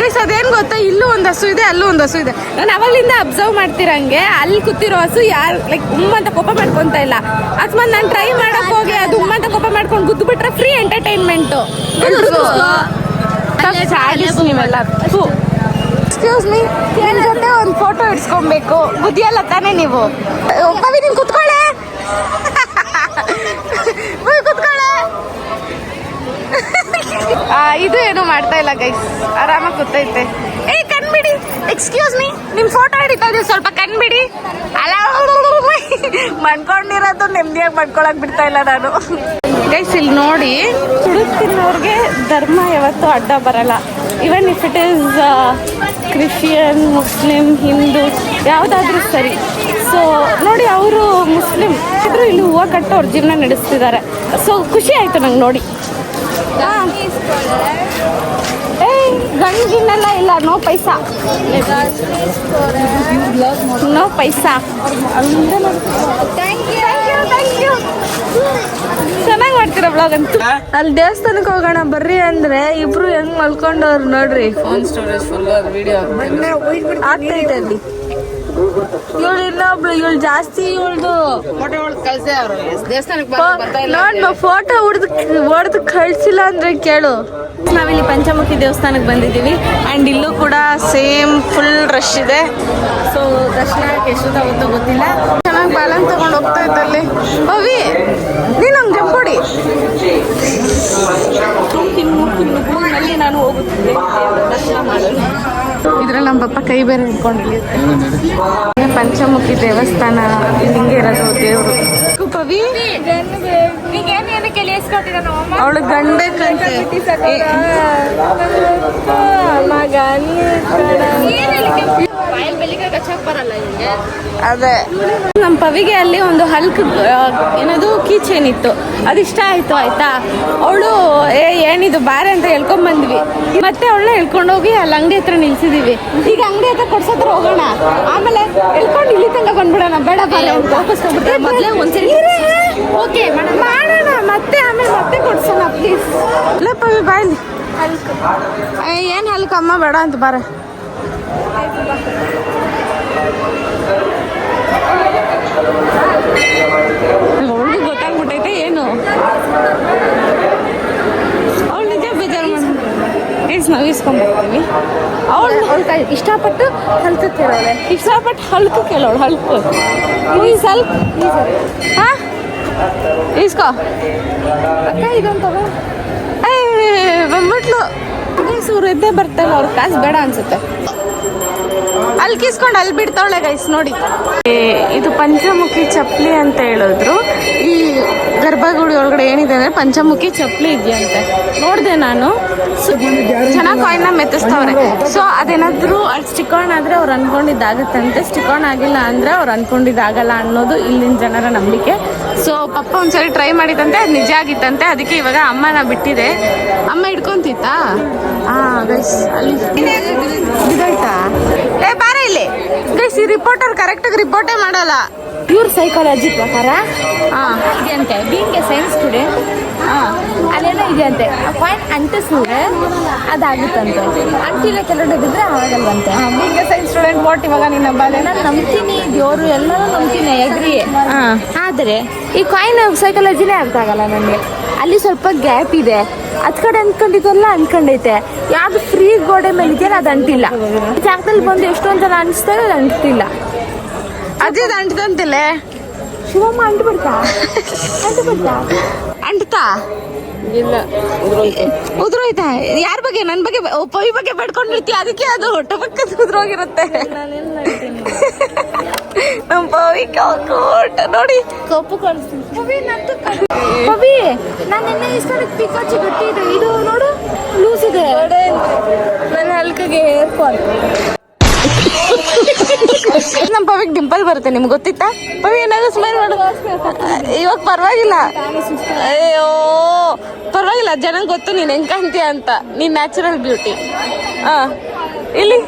ಗೈಸ್ ಅದೇನ್ ಗೊತ್ತಾ, ಇಲ್ಲೂ ಒಂದು ಹಸು ಇದೆ, ಅಲ್ಲೂ ಒಂದು ಹಸು ಇದೆ. ನಾನು ಅವಾಗ್ಲಿಂದ ಅಬ್ಸರ್ವ್ ಮಾಡ್ತಿರಂಗೆ ಅಲ್ಲಿ ಕೂತಿರೋ ಹಸು ಯಾರು ಲೈಕ್ ಅಂತ ಕೋಪ ಮಾಡ್ಕೊಂತ ಇಲ್ಲ. ಅಕಸ್ಮಾತ್ ನಾನು ಟ್ರೈ ಮಾಡಕ್ ಹೋಗಿ ಅದು ಅಂತ ಕೋಪ ಮಾಡ್ಕೊಂಡು ಗುದ್ದು ಬಿಟ್ರೆ ಫ್ರೀ ಎಂಟರ್ಟೈನ್ಮೆಂಟ್. ನೀವೆಲ್ಲ ಎಕ್ಸ್ಕ್ಯೂಸ್ ಮೀ, ನಿನ್ ಜೊತೆ ಒಂದು ಫೋಟೋ ಇಡ್ಸ್ಕೊಬೇಕು, ಬುದ್ಧಿಯಲ್ಲ ತಾನೇ ನೀವು? ಪವಿ ನೀನ್ ಕುತ್ಕೊಳ್ಳೆ, ಕುತ್ಕೊಳ್ಳೆ. ಇದು ಏನು ಮಾಡ್ತಾ ಇಲ್ಲ ಗೈಸ್, ಆರಾಮಾಗಿ ಕೂತೈತೆ. ಏ ಕಣ್ಬಿಡಿ, ಎಕ್ಸ್ಕ್ಯೂಸ್ ಮೀ, ನಿಮ್ ಫೋಟೋ ಹಿಡಿತಾ ಇದೀವಿ, ಸ್ವಲ್ಪ ಕಣ್ಬಿಡಿ. ಅಲ್ಲ ಮಾಡ್ಕೊಂಡಿರೋದು ನೆಮ್ಮದಿಯಾಗಿ ಮಾಡ್ಕೊಳಕ್ ಬಿಡ್ತಾ ಇಲ್ಲ ನಾನು. ಗೈಸ್ ಇಲ್ಲಿ ನೋಡಿ, ಹುಡುಕ್ತಿರೋರ್ಗೆ ಧರ್ಮ ಯಾವತ್ತೂ ಅಡ್ಡ ಬರಲ್ಲ. Even if it is Christian, Muslim, Hindu ಯಾವುದಾದ್ರೂ ಸರಿ. ಸೊ ನೋಡಿ, ಅವರು ಮುಸ್ಲಿಂ ಇದ್ರು ಇಲ್ಲಿ ಹೂವು ಕಟ್ಟು ಅವ್ರ ಜೀವನ ನಡೆಸ್ತಿದ್ದಾರೆ. ಸೊ ಖುಷಿ ಆಯ್ತು ನಂಗೆ ನೋಡಿ. ಗಂಜಿನೆಲ್ಲ ಇಲ್ಲ, ನೋ ಪೈಸಾ, ನೋ ಪೈಸಾ. ಚೆನ್ನಾಗಿ ಮಾಡ್ತೀರಾ ಬ್ಲಾಗ್ ಅಂತೂ. ಅಲ್ಲಿ ದೇವಸ್ಥಾನಕ್ಕೆ ಹೋಗೋಣ ಬರ್ರಿ ಅಂದ್ರೆ ಇಬ್ರು ಹೆಂಗ್ ಮಲ್ಕೊಂಡವ್ರು ನೋಡ್ರಿ. ಫೋನ್ ಸ್ಟೋರೇಜ್ ಫುಲ್ ವಿಡಿಯೋ ಆಗ್ತೈತೆ ಅಲ್ಲಿ. ಇವಳು ಇನ್ನೊಬ್ಳು, ಇವಳು ಜಾಸ್ತಿ ಇವಳ್ದು ನೋಡ್ ಫೋಟೋ ಹೊಡೆದು ಕಳ್ಸಿಲ್ಲ ಅಂದ್ರೆ ಕೇಳು. ನಾವಿಲ್ಲಿ ಪಂಚಮುಖಿ ದೇವಸ್ಥಾನಕ್ಕೆ ಬಂದಿದ್ದೀವಿ ಆ್ಯಂಡ್ ಇಲ್ಲೂ ಕೂಡ ಸೇಮ್ ಫುಲ್ ರಶ್ ಇದೆ. ಸೊ ದರ್ಶನಕ್ಕೆ ಎಷ್ಟು ತಗೋತೋ ಗೊತ್ತಿಲ್ಲ. ಚೆನ್ನಾಗಿ ಬ್ಯಾಲೆನ್ಸ್ ತಗೊಂಡು ಹೋಗ್ತಾ ಇದ್ದಲ್ಲಿ. ಪವಿ ನೀನು ಹಂಗೆ ಜಂಪೊಡಿ. ಅಲ್ಲಿ ನಾನು ಹೋಗುತ್ತಿದ್ದೆ ದರ್ಶನ ಮಾಡಿ. ಇದ್ರಲ್ಲಿ ನಮ್ಮ ಪಪ್ಪ ಕೈ ಬೇರೆ ಹಿಡ್ಕೊಂಡಿಲ್ಲ. ಪಂಚಮುಖಿ ದೇವಸ್ಥಾನ ಹಿಂಗೆ ಇರೋದು ದೇವರು. ಪವಿ ಅವಳು ಗಂಡ ಅದೇ ನಮ್ಮ ಪವಿಗೆ ಅಲ್ಲಿ ಒಂದು ಹಲ್ಕ್ ಏನದು ಕೀ ಚೈನ್ ಇತ್ತು, ಅದಿಷ್ಟ ಆಯ್ತು ಆಯ್ತಾ. ಅವಳು ಏನಿದು ಬಾರೆ ಅಂತ ಹೇಳ್ಕೊಂಡ್ ಬಂದ್ವಿ. ಮತ್ತೆ ಅವಳನ್ನ ಹೇಳ್ಕೊಂಡೋಗಿ ಅಲ್ಲಿ ಅಂಗಡಿ ಹತ್ರ ನಿಲ್ಸಿದೀವಿ. ಈಗ ಅಂಗಡಿ ಹತ್ರ ಕೊಡ್ಸತ್ರ ಹೋಗೋಣ, ಆಮೇಲೆ ಹೇಳ್ಕೊಂಡು ಇಲ್ಲಿ ತನಕ ಬಂದ್ಬಿಡೋಣ. ಬೇಡ ಬಾರೆ ವಾಪಸ್ ಹೋಗ್ಬಿಟ್ರೆ ಮೊದಲೇ ಒಂದ್ಸರಿ ಓಕೆ ಮಾಡೋಣ, ಮತ್ತೆ ಆಮೇಲೆ ಮತ್ತೆ ಕೊಡ್ಸೋಣ ಪ್ಲೀಸ್. ಇಲ್ಲ ಪವಿ ಬಾಯ್ಲಿ ಹಲ್ಕ್ ಏನು ಹಲ್ಕ ಅಮ್ಮ ಬೇಡ ಅಂತ ಬಾರ. ಅವಳಿಗೆ ಗೊತ್ತಾಗ್ಬಿಟ್ಟೈತೆ ಏನು, ಅವಳು ನಿಜ ಬೇಜಾರು ನಾವು ಇಸ್ಕೊಂಡ್ಬರ್ತೀವಿ. ಅವಳು ಇಷ್ಟಪಟ್ಟು ಹಲ್ಕು ಕೇಳೋಳೆ, ಇಷ್ಟಪಟ್ಟು ಹಲ್ಕು ಕೇಳೋಳು. ಹಲ್ಕು ಪ್ಲೀಸ್ ಹಲ್ಕ್ ಹಾಂ ಇಸ್ಕೋ ಅಕ್ಕ. ಇದೊಂದು ಬಂದ್ಬಿಟ್ಲು. ಸೂರು ಎದ್ದೇ ಬರ್ತಾಯಿಲ್ಲ, ಅವ್ರ ಕಾಸು ಬೇಡ ಅನ್ಸುತ್ತೆ. ಅಲ್ಲಿ ಕಿಸ್ಕೊಂಡು ಅಲ್ಲಿ ಬಿಡ್ತಾವಳೆ ಗೈಸ್ ನೋಡಿ. ಇದು ಪಂಚಮುಖಿ ಚಪ್ಪಲಿ ಅಂತ ಹೇಳಿದ್ರು. ಈ ಗರ್ಭಗುಡಿ ಒಳಗಡೆ ಏನಿದೆ ಅಂದ್ರೆ ಪಂಚಮುಖಿ ಚಪ್ಪಲಿ ಇದೆಯಂತೆ. ನೋಡಿದೆ ನಾನು, ಚೆನ್ನಾಗಿ ಕಾಯಿನ್ನ ಮೆತ್ತಿಸ್ತವ್ರೆ. ಸೊ ಅದೇನಾದ್ರು ಅಲ್ಲಿ ಸ್ಟಿಕಾನ್ ಆದ್ರೆ ಅವ್ರು ಅನ್ಕೊಂಡಿದ್ದಾಗತ್ತಂತೆ, ಸ್ಟಿಕಾನ್ ಆಗಿಲ್ಲ ಅಂದ್ರೆ ಅವ್ರು ಅನ್ಕೊಂಡಿದ್ದಾಗಲ್ಲ ಅನ್ನೋದು ಇಲ್ಲಿನ ಜನರ ನಂಬಿಕೆ. ಸೊ ಪಪ್ಪ ಒಂದ್ಸರಿ ಟ್ರೈ ಮಾಡಿದಂತೆ, ಅದು ನಿಜ ಆಗಿತ್ತಂತೆ. ಅದಕ್ಕೆ ಇವಾಗ ಅಮ್ಮನ ಬಿಟ್ಟಿದೆ. ಅಮ್ಮ ಹಿಡ್ಕೊಂತಿತ್ತಾ? ಗೈಸ್ ಅಲ್ಲಿ ಬಿದ್ದಾಯ್ತಾ? ಏ ಬಾರ ಇಲ್ಲಿ ಗೈಸ್. ಈ ರಿಪೋರ್ಟರ್ ಕರೆಕ್ಟಾಗಿ ರಿಪೋರ್ಟೇ ಮಾಡಲ್ಲ. ಪ್ಯೂರ್ ಸೈಕಾಲಜಿ ಪ್ರಕಾರ ಇದೆಯಂತೆ. ಬೀಂಗ್ ಎ ಸೈನ್ಸ್ ಸ್ಟೂಡೆಂಟ್ ಅಲ್ಲೇನೋ ಇದೆಯಂತೆ. ಕಾಯಿನ್ ಅಂಟಿಸಿದ್ರೆ ಅದಾಗುತ್ತಂತೆ, ಅಂಟಿಲ್ಲ ಕೆಳಗಡೆ ಬಿದ್ದರೆ ಆಗಲ್ವಂತೆ. Being a science student what ಇವಾಗ ನಿನ್ನ ಬಾಲೆ? ನಾನು ನಂಬ್ತೀನಿ, ದೇವರು ಎಲ್ಲರೂ ನಂಬ್ತೀನಿ, ಎಗ್ರಿ. ಆದರೆ ಈ ಕಾಯಿನ್ ಸೈಕಾಲಜಿನೇ ಅರ್ಥ ಆಗಲ್ಲ ನನಗೆ. ಅಲ್ಲಿ ಸ್ವಲ್ಪ ಗ್ಯಾಪ್ ಇದೆ, ಅದ್ ಕಡೆ ಅಂದ್ಕೊಂಡಿದ್ದೆಲ್ಲ ಅಂದ್ಕೊಂಡೈತೆ. ಯಾವ್ದು ಫ್ರೀ ಗೋಡೆ ಮೇಲೆ ಇದೆಯಲ್ಲ ಅದು ಅಂಟಿಲ್ಲ. ಜಾಗದಲ್ಲಿ ಬಂದು ಎಷ್ಟೊಂದು ಜನ ಅನಿಸ್ತಾರೆ, ಅದು ಅಂಟಿಲ್ಲ. ಅಜ್ಜಿದ ಅಂಟಿದಂತಿಲ್ಲ. ಶಿವಮ್ಮ ಅಂಟ್ಬಿಡ್ತಾ ಅಂಟ್ತಾ ಇಲ್ಲ ಉದುರೋಯ್ತಾ? ಯಾರ ಬಗ್ಗೆ? ನನ್ನ ಬಗ್ಗೆ, ಪವಿ ಬಗ್ಗೆ ಬಡ್ಕೊಂಡಿರ್ತೀಯ, ಅದಕ್ಕೆ ಅದು ಟಪಕ್ಕದ ಉದುರೋಗಿರುತ್ತೆ. ನಮ್ಮ ಪವಿ ನೋಡಿ ಕಪ್ಪು ಕಾಣಿಸ್ತೀನಿ. ಪವಿ ನಾನು ನಿನ್ನೆ ಇಸ್ಕೊಂಡು ಪಿಕಾಚಿ ಗಟ್ಟಿ ಇದೆ, ಇದು ನೋಡು ಲೂಸ್ ಇದೆ. ನನ್ನ ಹಲ್ಕಿಗೆ ಹೇರ್ ಫಾಲ್. ನಮ್ಮ ಪವಿಗೆ ಡಿಂಪಲ್ ಬರುತ್ತೆ, ನಿಮ್ಗೆ ಗೊತ್ತಿತ್ತಾ? ಪವಿ ಏನಾದ್ರು ಸ್ಮೈಲ್ ಮಾಡು. ಇವಾಗ ಪರವಾಗಿಲ್ಲ, ಅಯ್ಯೋ ಪರವಾಗಿಲ್ಲ, ಜನ ಗೊತ್ತು ನೀನ್ ಹೆಂಗ್ ಕಾಣ್ತೀಯ ಅಂತ. ನೀನ್ ನ್ಯಾಚುರಲ್ ಬ್ಯೂಟಿ. ಇಲ್ಲಿ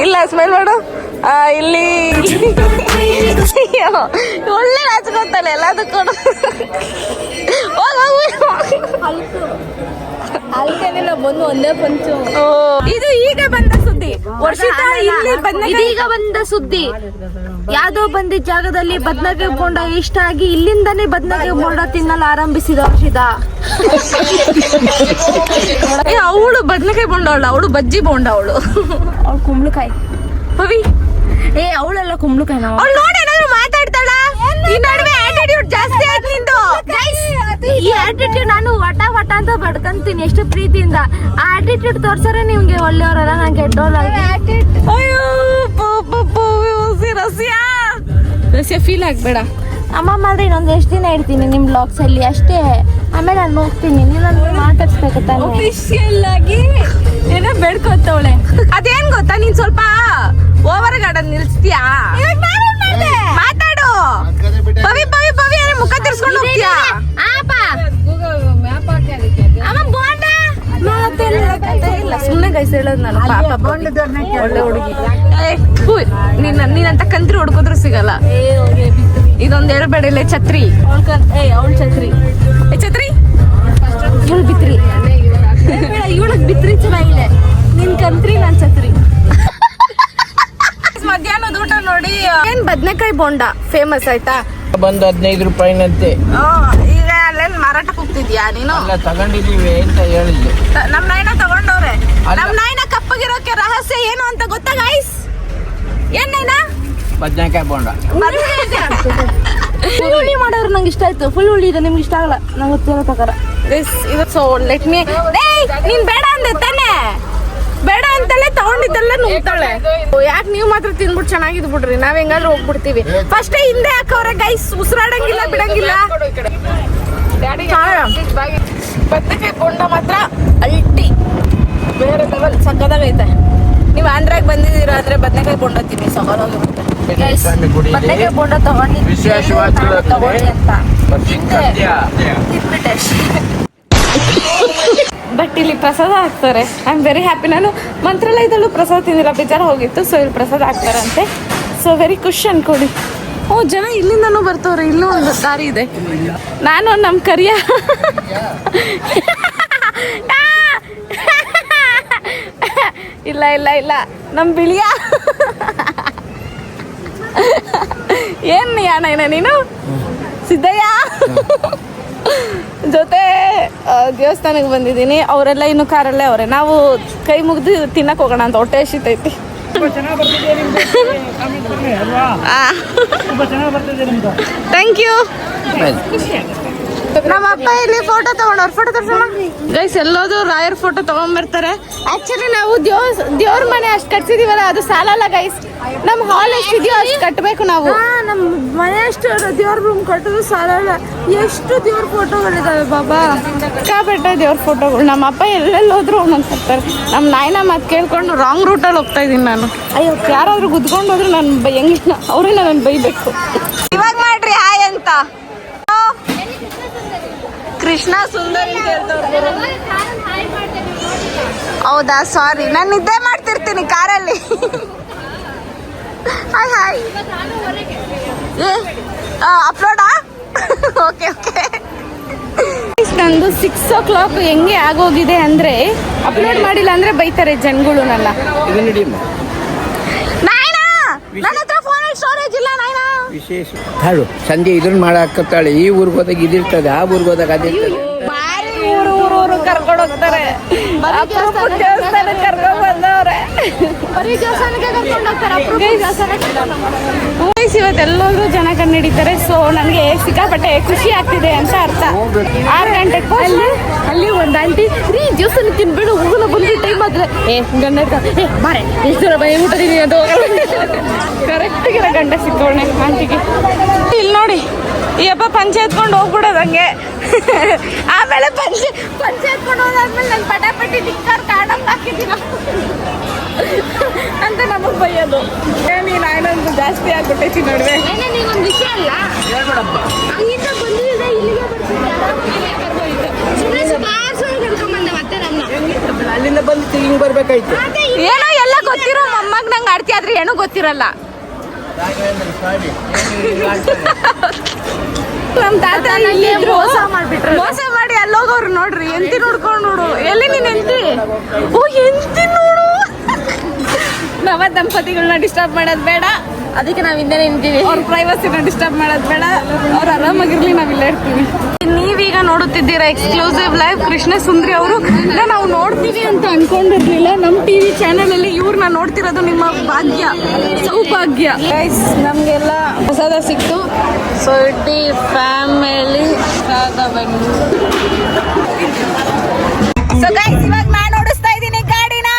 ಇಲ್ಲ, ಸ್ಮೈಲ್ ಮಾಡು. ಇಲ್ಲಿ ಒಳ್ಳೆ ನಾಚ್ಕೊತಾನೆ ಎಲ್ಲದಕ್ಕೂ. ಅಲ್ಕೇನಿಲ್ಲ, ಬಂದು ಒಂದೇ ಪಂಚು. ಇದು ಈಗ ಬಂದ ಸುದ್ದಿ. ವರ್ಷಿತ ಇಲ್ಲಿ ಇದೀಗ ಬಂದ ಸುದ್ದಿ. ಯಾವ್ದೋ ಬಂದಿದ್ದ ಜಾಗದಲ್ಲಿ ಬದ್ನಾಗೆ ಬೋಂಡ ಇಷ್ಟ ಆಗಿ ಇಲ್ಲಿಂದಾನೇ ಬದ್ನಾಗೆ ಬೋಂಡ ತಿನ್ನಲು ಆರಂಭಿಸಿದ ವರ್ಷಿತ. ಅವಳು ಬದ್ನಕಾಯಿ ಬೋಂಡ, ಅವಳು ಬಜ್ಜಿ ಬೋಂಡ. ಅವಳು ಕುಂಬಳಕಾಯಿ. ಪವಿ ಅವಳೆಲ್ಲ ಕುಂಬಳಕಾಯಿ. ಅವಳು ನೋಡಿ ಏನಾದ್ರು ಮಾತಾಡ್ತಾಳ? ಈ ನಡುವೆ ಆಟಿಟ್ಯೂಡ್ ಜಾಸ್ತಿ ಆಯ್ತು ನಿಂದು. ಈ ಆಟಿಟ್ಯೂಡ್ ನಾನು ವಟ ವಟ ಅಂತ ಬಡ್ಕಂತೀನಿ ಎಷ್ಟು ಪ್ರೀತಿಯಿಂದ. ಆ ಆಟಿಟ್ಯೂಡ್ ತೋರ್ಸರೆ ನಿಮ್ಗೆ ಒಳ್ಳೆಯವರಲ್ಲ, ನಾನು ಕೆಟ್ಟೋಳಾಗಿ. ಅಯ್ಯೋ ರಸ್ಯಾ ಫೀಲ್ ಆಗ್ಬೇಡ. ಅಮ್ಮ ಮಾಡ್ರಿ, ಇನ್ನೊಂದು ಎಷ್ಟು ದಿನ ಇಡ್ತೀನಿ ನಿಮ್ ಬ್ಲಾಗ್ಸ್ ಅಲ್ಲಿ ಅಷ್ಟೇ. ಆಮೇಲೆ ನಾನು ಹೋಗ್ತೀನಿ, ನೀವು ನನ್ನ ಮಾತಾಡ್ಸ್ಬೇಕು ತಾನೆ. ಅಫಿಷಿಯಲ್ ಆಗಿ ಏನೋ ಬೇಡ್ಕೊತವಳೆ. ಅದೇನ್ ಗೊತ್ತಾ, ನೀನ್ ಸ್ವಲ್ಪ ಓವರ್ ಗಾರ್ಡನ್ ನಿಲ್ಸ್ತೀಯಾ? ಮಾತಾಡು. ಪವಿ ಪವಿ ಪವಿ ಏನೋ ಮುಖ ತಿರ್ಸ್ಕೊಂಡು ಹೋಗ್ತೀಯಾ? ಸುಮ್ಮನೆ ಗೈಸ್ ಹೇಳೋದು ನಾನು. ಒಳ್ಳೆ ಹುಡುಗಿ, ನೀನಂತ ಕಂತ್ರಿ ಹುಡ್ಕೋದ್ರು ಸಿಗಲ್ಲ. ಇದೊಂದು ಹೇಳ್ಬೇಡ. ಇಲ್ಲ ಛತ್ರಿ, ಅವಳು ಛತ್ರಿ. ಛತ್ರಿ ಇವಳು ಬಿತ್ರಿ. ಇವಳಗ್ ಬಿತ್ರಿ ಚೆನ್ನಾಗಿದೆ. ನಿನ್ ಕಂತ್ರಿ, ನಾನ್ ಛತ್ರಿ. ಮಧ್ಯಾಹ್ನದ ಊಟ ನೋಡಿ. ಏನ್ ಬದ್ನೆಕಾಯಿ ಬೋಂಡ ಫೇಮಸ್ ಆಯ್ತಾ? ಬಂದು 15 ರೂಪಾಯಿನಂತೆ. ಈಗ ಅಲ್ಲೇನ್ ಮಾರಾಟಕ್ಕೆ ಹೋಗ್ತಿದ್ಯಾ ನೀನು? ಎಲ್ಲ ತಗೊಂಡಿದೀವಿ ಅಂತ ಹೇಳಿದ್ದೆ. ನಮ್ ನಾಯಿನ ತಗೊಂಡವ್ರೆ. ನಮ್ ನಾಯಿನ ಕಪ್ಪಗಿರೋಕೆ ರಹಸ್ಯ ಏನು ಅಂತ ಗೊತ್ತಾ ಗೈಸ್? ಏನ್ ನಾಯಿನ? ಬದ್ನೆಕಾಯಿ ಬೋಂಡ. ಫುಲ್ ಹುಳಿ ಮಾಡೋರು ನಂಗೆ ಇಷ್ಟ ಆಯ್ತು. ಫುಲ್ ಹುಳಿ ಇದೆ, ನಿಮ್ಗೆ ಇಷ್ಟ ಆಗಲ್ಲ, ನಂಗೆ ಗೊತ್ತಿರೋ ಪ್ರಕಾರ. So let me. ನೀನ್ ಬೇಡ ಅಂದೆ ತಾನೆ? ಬೇಡ ಅಂತಲೇ ತಗೊಂಡಿದ್ದೆಲ್ಲ ನುಗ್ತಾಳೆ. ಯಾಕೆ ನೀವು ಮಾತ್ರ ತಿನ್ಬಿಟ್ಟು ಚೆನ್ನಾಗಿದ್ ಬಿಡ್ರಿ, ನಾವ್ ಹೆಂಗಾದ್ರೂ ಹೋಗ್ಬಿಡ್ತೀವಿ. ಫಸ್ಟ್ ಹಿಂದೆ ಹಾಕವ್ರೆ ಗೈಸ್, ಉಸಿರಾಡಂಗಿಲ್ಲ ಬಿಡಂಗಿಲ್ಲ. ಬದ್ನೆಕಾಯಿ ಬೋಂಡ ಮಾತ್ರ ಅಲ್ಟಿ ಬೇರೆ ಲೆವೆಲ್, ಸಕ್ಕದಾಗೈತೆ. ನೀವು ಆಂಧ್ರಾಗ ಬಂದಿದ್ದೀರಾ ಅಂದ್ರೆ ಬದ್ನೆಕಾಯಿ ಬೋಂಡ ತಿನ್ನಿ, ಸವಾಲಾಗಿರುತ್ತೆ. ಬದ್ನೆಕಾಯಿ ಬೋಂಡ ತಗೊಂಡಿದ್ದೆ ತಗೊಳ್ಳಿ ಅಂತ ತಿನ್ಬಿಟ್ಟೆ. ಬಟ್ ಇಲ್ಲಿ ಪ್ರಸಾದ ಹಾಕ್ತಾರೆ. I am very happy. ನಾನು ಮಂತ್ರಾಲಯದಲ್ಲೂ ಪ್ರಸಾದ ತಿಂದಿಲ್ಲ, ಬೇಜಾರು ಹೋಗಿತ್ತು. ಸೊ ಇಲ್ಲಿ ಪ್ರಸಾದ ಹಾಕ್ತಾರಂತೆ. ಸೊ ವೆರಿ ಖುಷಿ ಅನ್ಕೊಡಿ. ಜನ ಇಲ್ಲಿಂದನೂ ಬರ್ತವ್ರೆ. ಇಲ್ಲೂ ಒಂದು ದಾರಿ ಇದೆ. ನಾನು ನಮ್ಮ ಕರಿಯ ಇಲ್ಲ ಇಲ್ಲ ಇಲ್ಲ ನಮ್ಮ ಬಿಳಿಯ ಏನ್ ಯಾನ ನೀನು ಸಿದ್ದಯ್ಯ ಜೊತೆ ದೇವಸ್ಥಾನಕ್ಕೆ ಬಂದಿದ್ದೀನಿ. ಅವರೆಲ್ಲ ಇನ್ನು ಕಾರಲ್ಲೇ ಅವರೇ. ನಾವು ಕೈ ಮುಗ್ದು ತಿನ್ನಕ್ ಹೋಗೋಣ ಅಂತ ಹೊಟ್ಟೆ ಹಸಿತೈತಿ. Thank you. ನಮ್ಮ ಅಪ್ಪ ಇಲ್ಲಿ ಫೋಟೋ ತಗೊಂಡವ್ರು. ಫೋಟೋ ತೋರ್ಸೋಣ ಗೈಸ್. ಎಲ್ಲೋದು ರಾಯರ್ ಫೋಟೋ ತಗೊಂಡ್ಬರ್ತಾರೆ. ಆಕ್ಚುಲಿ ನಾವು ದೇವ್ರ ಮನೆ ಅಷ್ಟು ಕಟ್ಸಿದೀವಲ್ಲ, ಅದು ಸಾಲಲ್ಲ ಗೈಸ್. ನಮ್ಮ ಹಾಲ್ ಎಷ್ಟಿದೆಯೋ ಅಷ್ಟು ಕಟ್ಟಬೇಕು ನಾವು. ನಮ್ಮ ಮನೆ ಅಷ್ಟು ದೇವ್ರ ರೂಮ್ ಕಟ್ಟೋದು ಸಾಲಲ್ಲ. ಎಷ್ಟು ದೇವ್ರ ಫೋಟೋಗಳಿದಾವೆ ಬಾಬಾ, ಸಿಕ್ಕಾಪಟ್ಟೆ ದೇವ್ರ ಫೋಟೋಗಳು. ನಮ್ಮ ಅಪ್ಪ ಎಲ್ಲೆಲ್ಲಿ ಹೋದ್ರು ಒಂದೊಂದು ಕಟ್ತಾರೆ. ನಮ್ಮ ನಾಯಿನ ಮಾತು ಕೇಳ್ಕೊಂಡು ರಾಂಗ್ ರೂಟಲ್ಲಿ ಹೋಗ್ತಾ ಇದ್ದೀನಿ ನಾನು. ಅಯ್ಯೋ, ಯಾರಾದ್ರೂ ಗುದ್ಕೊಂಡು ಹೋದ್ರು ನಾನು ಬೈಯಂಗಿಲ್ಲ, ಅವ್ರೇ ನನ್ನ ಬೈಬೇಕು. ಇವಾಗ ಮಾಡ್ರಿ ಹಾಯ್ ಅಂತ. ಕೃಷ್ಣ ಸುಂದರಿ ಹೌದಾ? ಸಾರಿ, ನಾನು ನಿದ್ದೆ ಮಾಡ್ತಿರ್ತೀನಿ ಕಾರಲ್ಲಿ. Hi hi. ಅಪ್ಲೋಡಾ? Okay okay. ನಂದು 6 o'clock ಹೆಂಗೆ ಆಗೋಗಿದೆ ಅಂದ್ರೆ, ಅಪ್ಲೋಡ್ ಮಾಡಿಲ್ಲ ಅಂದ್ರೆ ಬೈತಾರೆ ಜನಗಳು ನನ್ನ. ನಾಯ್ನಾ, ನನ್ನ ಹತ್ರ ಫೋನಲ್ಲಿ ಸ್ಟೋರೇಜ್ ಇಲ್ಲ ನಾಯ್ನಾ. ವಿಶೇಷ ಹಾಳು ಸಂಜೆ ಇದನ್ನ ಮಾಡಾಕತ್ತಾಳೆ. ಈ ಊರಿಗೆ ಹೋದಾಗ ಇದಿರ್ತದೆ, ಆ ಊರಿಗೆ ಹೋದಾಗ ಅದಿರ್ತದೆ. ಬಾರಿ ಊರು ಕರ್ಕೊಂಡು ಹೋಗ್ತಾರೆ. ದೇವಸ್ಥಾನಕ್ಕೆ ಕರ್ಕೊಂಡು ಬಂದವ್ರೆ. ಬರೀ ದೇವಸ್ಥಾನಕ್ಕೆ ಕರ್ಕೊಂಡು ಹೋಗ್ತಾರೆ. ಗೈಸ್ ಇವತ್ತೆಲ್ಲರೂ ಜನ ಕಣ್ಣಿಡಿತಾರೆ. ಸೊ ನನಗೆ ಸಿಕ್ಕಾಪಟ್ಟೆ ಖುಷಿ ಆಗ್ತಿದೆ ಅಂತ ಅರ್ಥ. 6 ಗಂಟೆಗೆ ಅಲ್ಲಿ ಒಂದು ಆಂಟಿ ರೀ ದಿವಸ ತಿನ್ಬಿಡು ಹೋಗೋಣ ಬಂದು ಟೈಮ್ ಆದ್ರೆ ಗಂಡ ಬಾರೆ ಎಷ್ಟು ದೂರ ಬೈ ಊಟ ತಿನ್ನಿ ಅದು ಕರೆಕ್ಟಿಗಿರೋ ಗಂಡ ಸಿಕ್ಕೋಣೆ ಆಂಟಿಗೆ. ಇಲ್ಲಿ ನೋಡಿ ಈ ಹಬ್ಬ ಪಂಚೆ ಎತ್ಕೊಂಡು ಹೋಗ್ಬಿಡೋದು ಹಂಗೆ. ಆಮೇಲೆ ಪಂಚೆ ಎತ್ಕೊಂಡು ಹೋದಾದ್ಮೇಲೆ ನಾನು ಪಟಾಪಟಿ ಟಿಕ್ಕರ್ ಕಾಡಂಗ್ ಹಾಕಿದ್ದೀನ ಅಂತ ನಮಗ್ ಬೈಯೋದು. ನೀನು ಇನ್ನೊಂದು ಜಾಸ್ತಿ ಆಗ್ಬಿಟ್ಟೈತಿ ನೋಡ್ವೆ. ನೀವೊಂದು ವಿಷಯ ಅಲ್ಲ ಅಲ್ಲಿಂದ ಬಂದಿದೆ ಇಲ್ಲಿಗೆ ಅಲ್ಲಿಂದ ಬಂದು ಹಿಂಗ್ ಬರ್ಬೇಕಾಯ್ತು. ಏನೋ ಎಲ್ಲ ಗೊತ್ತಿರೋ ಮೊಮ್ಮಗ್ ನಂಗೆ ಆಡ್ತಿ ಆದ್ರೆ ಏನೂ ಗೊತ್ತಿರಲ್ಲ. ನಮ್ ತಾತ ಮೋಸ ಮಾಡಿ ಅಲ್ಲೋಗವ್ರು ನೋಡ್ರಿ. ಎಂತಿ ನೋಡ್ಕೊಂಡು ನೋಡು ಎಲ್ಲಿ ನೀನ್ ಎಂತಿ ಓ ಎಂತಿ ನೋಡು. ನವ ದಂಪತಿಗಳನ್ನ ಡಿಸ್ಟರ್ಬ್ ಮಾಡೋದು ಬೇಡ, ಅದಕ್ಕೆ ನಾವ್ ಹಿಂದೆ ನಿಂತೀವಿ. ಅವ್ರ ಪ್ರೈವಸಿನ ಡಿಸ್ಟರ್ಬ್ ಮಾಡೋದು ಬೇಡ, ಅವ್ರು ಆರಾಮಾಗಿರ್ಲಿ, ನಾವಿಲ್ಲ ಇರ್ತೀವಿ. ನೀವೀಗ ನೋಡುತ್ತಿದ್ದೀರಾ ಎಕ್ಸ್ಕ್ಲೂಸಿವ್ ಲೈವ್ ಕೃಷ್ಣ ಸುಂದ್ರಿ ಅವರು. ನಾವು ನೋಡ್ತೀವಿ ಅಂತ ಅನ್ಕೊಂಡಿರ್ಲಿಲ್ಲ. ನಮ್ಮ ಟಿವಿ ಚಾನೆಲ್ ಅಲ್ಲಿ ಇವ್ರನ್ನ ನೋಡ್ತಿರೋದು ನಿಮ್ಮ ಭಾಗ್ಯ, ಸೌಭಾಗ್ಯ. ಗೈಸ್ ನಮ್ಗೆಲ್ಲ ಪ್ರಸಾದ ಸಿಕ್ತು. ಸೊ ಇಡೀ ಫ್ಯಾಮಿಲಿ ಪ್ರಸಾದ ಬಂದು. ಸೊ ಗೈಸ್ ಇವಾಗ ನಾನು ಓಡಿಸ್ತಾ ಇದ್ದೀನಿ ಗಾಡಿನ.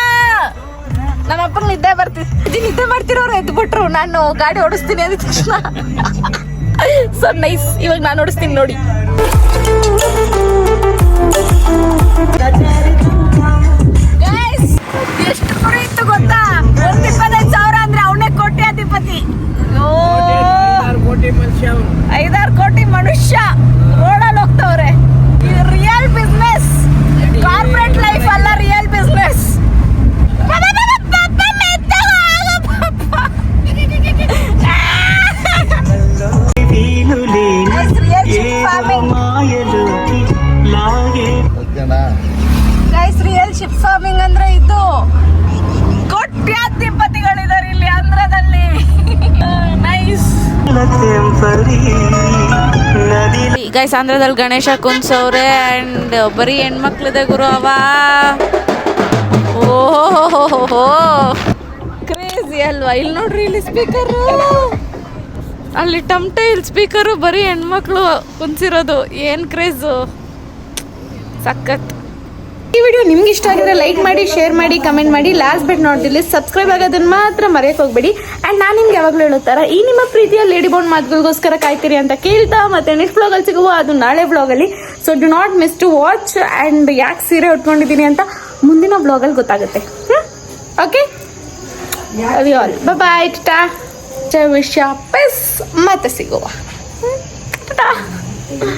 ನಮ್ಮ ಅಪ್ಪಂಗೆ ನಿದ್ದೆ ಮಾಡ್ತಿರೋರು ಎದ್ಬಿಟ್ರು. ನಾನು ಗಾಡಿ ಓಡಿಸ್ತೀನಿ ಅಂದ ತಕ್ಷಣ ಸೊ ನೈಸ್. ಇವಾಗ ನಾನು ಓಡಿಸ್ತೀನಿ ನೋಡಿ. ಎಷ್ಟು ಕುರಿ ಇತ್ತು ಗೊತ್ತಾ? 25,000 ಅಂದ್ರೆ ಅವನೇ ಕೋಟ್ಯಾಧಿಪತಿ. 5-6 ಕೋಟಿ ಮನುಷ್ಯ ರೋಡಲ್ಲಿ ಹೋಗ್ತವ್ರೆ. ಇದು ರಿಯಲ್ ಬಿಸ್ನೆಸ್, ಕಾರ್ಪೊರೇಟ್ ಲೈಫ್ ಅಲ್ಲ, real business. Real ship farming ಅಂದ್ರೆ ಇದು. ಕೋಟ್ಯಾಧಿಪತಿಗಳಿದ್ದಾರೆ ಇಲ್ಲಿ ಆಂಧ್ರದಲ್ಲಿ. Nice guys. ಆಂಧ್ರದಲ್ಲಿ ಗಣೇಶ ಕುಂದ್ಸವ್ರೆ ಅಂಡ್ ಬರೀ ಹೆಣ್ಮಕ್ಳಿದೆ ಗುರು ಅವ. ಓಹೋ ಕ್ರೇಜಿ ಅಲ್ವಾ? ಇಲ್ಲಿ ನೋಡ್ರಿ, ಇಲ್ಲಿ ಸ್ಪೀಕರು, ಅಲ್ಲಿ ಟಮ್ಟೆ, ಇಲ್ಲಿ ಸ್ಪೀಕರು, ಬರೀ ಹೆಣ್ಮಕ್ಳು ಕುಂತಿರೋದು. ಏನ್ ಕ್ರೇಜು, ಸಖತ್. ಈ ವಿಡಿಯೋ ನಿಮ್ಗೆ ಇಷ್ಟ ಆಗಿದ್ರೆ ಲೈಕ್ ಮಾಡಿ, ಶೇರ್ ಮಾಡಿ, ಕಮೆಂಟ್ ಮಾಡಿ. Last but not the least subscribe ಆಗೋದನ್ನ ಮಾತ್ರ ಮರೆಯಕ್ಕೆ ಹೋಗ್ಬೇಡಿ. ಅಂಡ್ ನಾನು ನಿಮ್ಗೆ ಯಾವಾಗಲೂ ಹೇಳುತ್ತಾರ ಈ ನಿಮ್ಮ ಪ್ರೀತಿಯ ಲೇಡಿ ಬೌಂಡ್ ಮಾತುಗಳಿಗೋಸ್ಕರ ಕಾಯ್ತೀರಿ ಅಂತ ಕೇಳ್ತಾ, ಮತ್ತೆ ನೆಕ್ಸ್ಟ್ ವ್ಲಾಗಲ್ಲಿ ಸಿಗುವ, ಅದು ನಾಳೆ ವ್ಲಾಗಲ್ಲಿ. So do not miss to watch. And ಯಾಕೆ ಸೀರೆ ಉಟ್ಕೊಂಡಿದ್ದೀನಿ ಅಂತ ಮುಂದಿನ ವ್ಲಾಗಲ್ಲಿ ಗೊತ್ತಾಗುತ್ತೆ. ಓಕೆ, ಅದು ಆಲ್. ಬಾಯ್, ಟಾಟಾ, ಜೈ ವಿಶ್ಯ, ಪೀಸ್. ಮತ್ತೆ ಸಿಗುವ. ಟಾಟಾ.